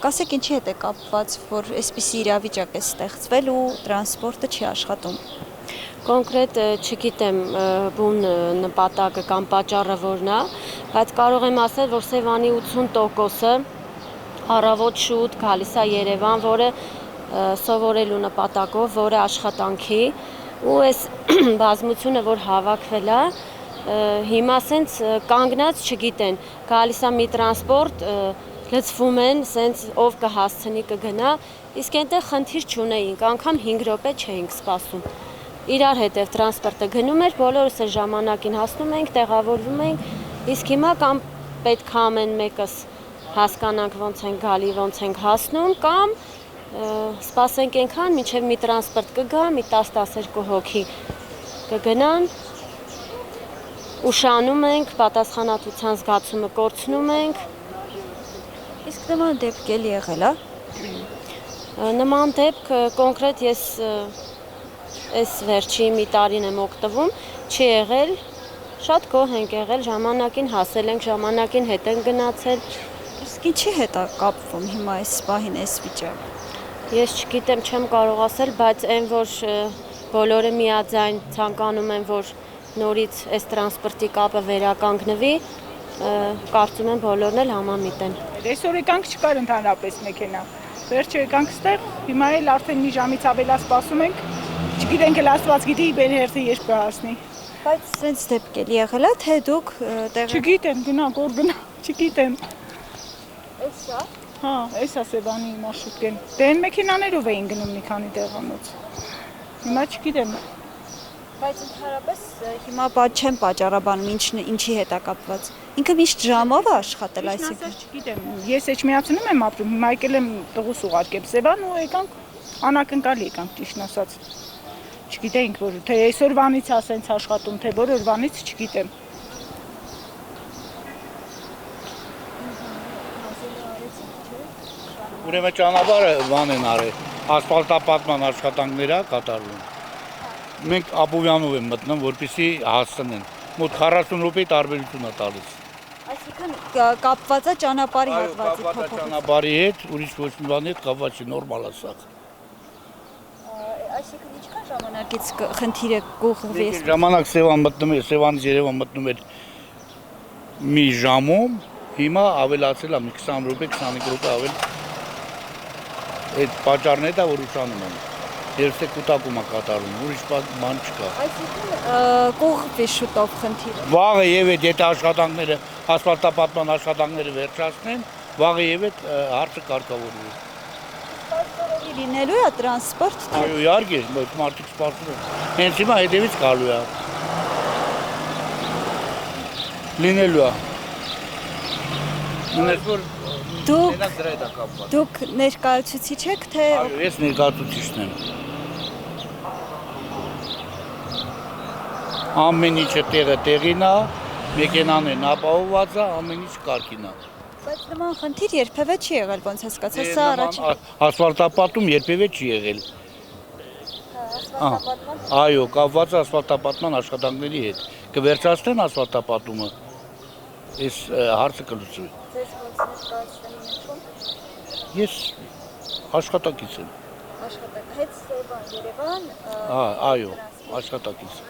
Կասեք ինչի հետ է կապված, որ այսպիսի իրավիճակ է ստեղծվել ու տրանսպորտը չի աշխատում։ Կոնկրետ չգիտեմ բուն նպատակը կամ պատճառը որն է, բայց կարող եմ ասել, որ Սևանի 80%-ը առավոտ շուտ գալիս է Երևան, որը սովորելու նպատակով, որը աշխատանքի ու այս բազմությունը, որ հավաքվել է, հիմա սենց կանգնած չգիտեն, գալիս է մի տրանսպորտ, լցվում են, սենց ով կհասցնի կգնա, իսկ այնտեղ խնդիր չունեինք, անգամ 5 րոպե չէինք սպասում։ Իրար հետև տրանսպորտը գնում էր, բոլորս էլ ժամանակին հասնում էինք, տեղավորվում էինք, իսկ հիմա կամ պետք է ամեն մեկս հասկանանք ոնց ենք գալի, ոնց ենք հասնում, կամ սպասենք այնքան, մինչև մի տրանսպորտ կգա, մի 10-12 հոգի կգնան, ուշանում ենք, պատասխանատվության զգացումը կորցնում ենք։ Իսկ նման դեպք էլ եղել է։ Նման դեպք կոնկրետ ես այս վերջի մի տարին եմ օգտվում, չի եղել, շատ գոհ ենք եղել, ժամանակին հասել ենք, ժամանակին հետ ենք գնացել։ Իսկ ինչի հետ է կապվում հիմա այս պահին այս վիճակը։ Ես չգիտեմ, չեմ կարող ասել, բայց այն որ բոլորը միաձայն ցանկանում են, որ նորից այս տրանսպորտի կապը վերականգնվի, կարծում եմ բոլորն էլ համամիտ են։ Այսօր եկանք չկար ընդհանրապես մեքենա։ Վերջը եկանք ստեղ, հիմա էլ արդեն մի ժամից ավելա սպասում ենք, չգիտենք էլ Աստված գիտի մեր հերթը երբ կհասնի։ Բայց սենց դեպք էլ եղել է, թե դուք տեղը։ Չգիտեմ, գնա, որ գնա, չգիտեմ։ Էսա։ Հա, էսա Սևանի մարշրուտկեն։ Դե այն մեքենաներով էին գնում մի քանի տեղանոց։ Հիմա չգիտեմ։ Բայց ընդհանրապես հիմա չեմ պատճառաբանում ինչի հետ է կապված։ Ինքը միշտ ժամով է աշխատել, այսինքն։ Չգիտեմ, ես Էջմիածնում եմ ապրում, հիմա եկել եմ տղուս ուղարկել Սևան ու եկանք անակնկալ եկանք ճիշտ ասած։ Չգիտենք, որ թե այսօրվանից է սենց աշխատում, թե որ օրվանից չգիտեմ։ Ուրեմն ճանապարհը բան են արել, ասֆալտապատման աշխատանքներ է կատարվում։ Մենք Աբովյանով եմ մտնում, որպեսզի հասցնեն։ Մոտ 40 րոպե տարբերություն է տալիս։ Այսինքն կապված է ճանապարհի հատվածի փոփոխությամբ։ Ճանապարհի հետ, ուրիշ ոչ մի բանի հետ կապված չի, նորմալ է սա։ Այսինքն ինչքան ժամանակից խնդիրը կուղղվի։ Ժամանակ Սևան մտնում է, Սևանից Երևան մտնում էր մի ժամում, հիմա ավելացել է մի 20 րոպե, 25 րոպե ավել։ Այդ պատճառն է, որ ուշանում են։ Երբեք կուտակում է կատարում, ուրիշ բան չկա։ Այսինքն կուղղվի շուտով խնդիրը։ Վաղը եւ այդ եթե աշխատանքները, ասֆալտապատման աշխատանքները վերջացնեն, վաղը եւ այդ հարցը կարգավորվի։ Սպասավորի լինելու է տրանսպորտ։ Այո, իհարկե, մարդիկ սպասում են։ Հենց հիմա հետևից գալու է։ Լինելու է։ Ունես որ Դուք ներկայացուցիչ եք, թե։ Այո, ես ներկայացուցիչն եմ։ Ամեն ինչը տեղին է, մեքենան ապահովված է, ամեն ինչ կարգին է։ Բայց նման խնդիր երբևէ չի եղել, ոնց հասկացա, սա առաջին։ Ասֆալտապատում երբևէ չի եղել։ Այո, կապված է ասֆալտապատման աշխատանքների հետ։ Կվերջացնեն ասֆալտապատումը, այս հարցը կլուծվի։ Ձեզ ոնց ներկայացնեն։ Ես աշխատակից եմ։ Աշխատակ հետ Սևան, Երևան։ Այո, աշխատակից։